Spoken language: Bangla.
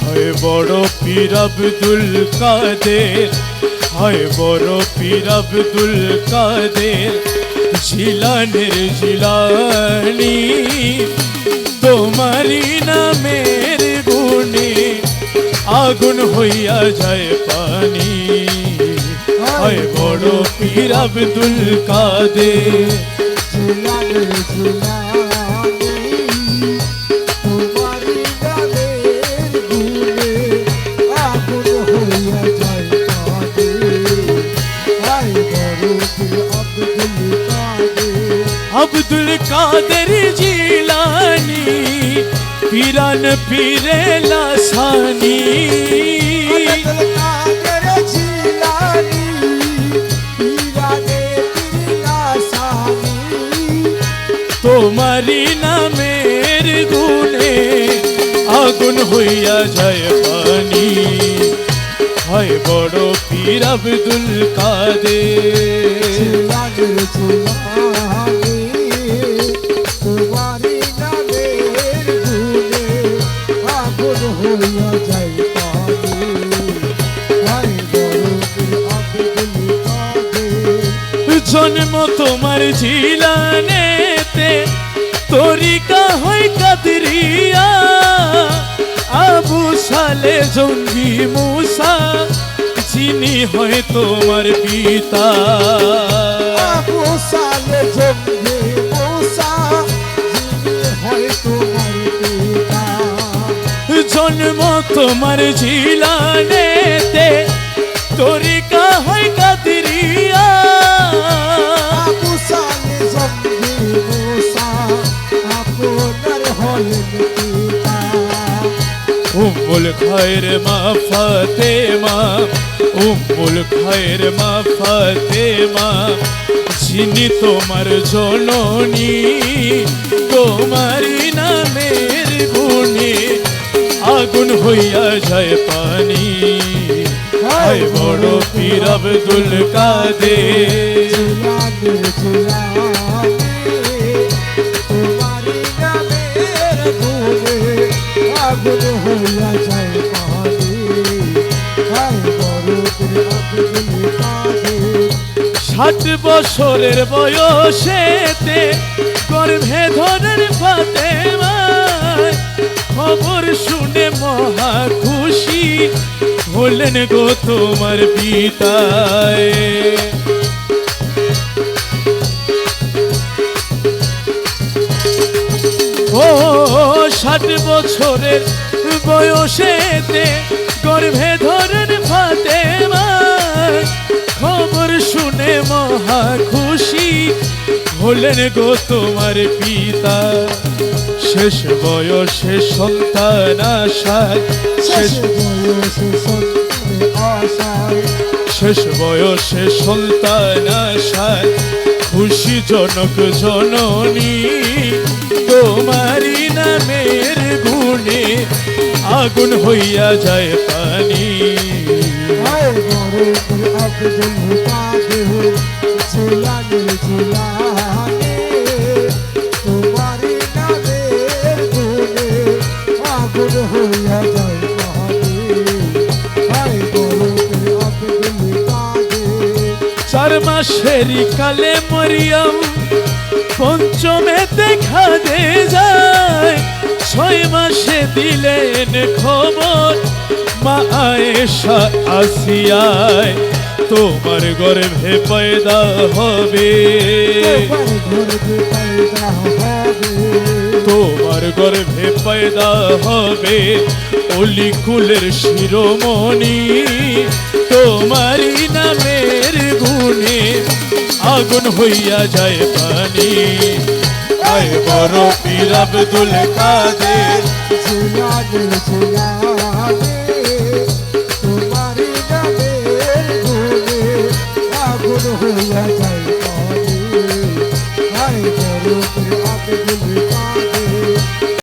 হয় বড় পীর আব্দুল কাদের, হয় বড় পীর আব্দুল কাদের জিলানের জিলানি। তোমারি নামের গুণে আগুন হইয়া যায় পানি। হয় বড় পীর আব্দুল কাদের জিলানের জিলানি, তোমারি নামের গুণে আগুন হইয়া যায় পানি। হায় বড় পীর আব্দুল কাদের, আব্দুল কাদের জিলানি পীরান পীরে লাসানি। আব্দুল কাদের জিলানি পীরানে পীর লাসানি। তোমারি নামের গুণে আগুন হইয়া যায় পানি। হয় বড় পীর আব্দুল কাদের জিলানের জিলানি, তোমারি নামের গুণে আগুন হইয়া যায় পানি। হায় বড় পীর আব্দুল কাদের, জন্ম তোমার জিলানেতে তরিকা হয় কাদরিয়া। আবু সালে জঙ্গি মুসা যিনি হয় তোমার পিতা। আবু সালে জঙ্গি মুসা যিনি হয় তোমার পিতা। জন্ম তোমার জিলানেতে তরিকা হয় কাদরিয়া। আবু সালে জঙ্গি মুসা আপনার হলেন পিতা। উম্মুল খায়ের মা ফাতেমা, উম্মুল খায়ের মা ফাতেমা যিনি তোমার জননী। তোমারি নামের গুণে আগুন হইয়া যায় পানি। হয় বড় পীর আব্দুল কাদের জিলানের জিলানি, তোমারি নামের গুণে আগুন হইয়া যায় পানি। হায় বড় পীর আব্দুল কাদের, 60 বছরের বয়সেতে গর্ভে ধরেন ফাতেমায়। খবর শুনে মহা খুশি হলেন গো তোমার পিতায়। ও 60 বছরের বয়সেতে গর্ভে ধরেন ফাতেমায়। খবর শুনে মহা খুশি হলেন গো তোমার পিতা। শেষ বয়সে সন্তান আশায়, শেষ বয়সে সন্তানের আশায়। শেষ বয়সে সন্তান আশায় খুশি জনক জননী। তোমারি নামের গুণে আগুন হইয়া যায় পানি। হায় বড় পীর আব্দুল কাদের, জিলানের জিলানি, তোমারি নামের গুণে আগুন হইয়া যায় পানি। হায় বড় পীর আব্দুল কাদের, 4 মাসেরই কালে মরিয়ম পঞ্চমে দেখা দে যায়। 6 মাসে দিলেন খবর মা আয়েশা আসিয়ায়। তোমার গর্ভে পয়দা হবে, তোমার গর্ভে পয়দা হবে। তোমার গর্ভে পয়দা হবে অলি কুলের শিরোমণি। তোমারি নামের গুণে আগুন হইয়া যায় পানি। আয় বড় পীর আব্দুল কাদের জিলানের জিলানি,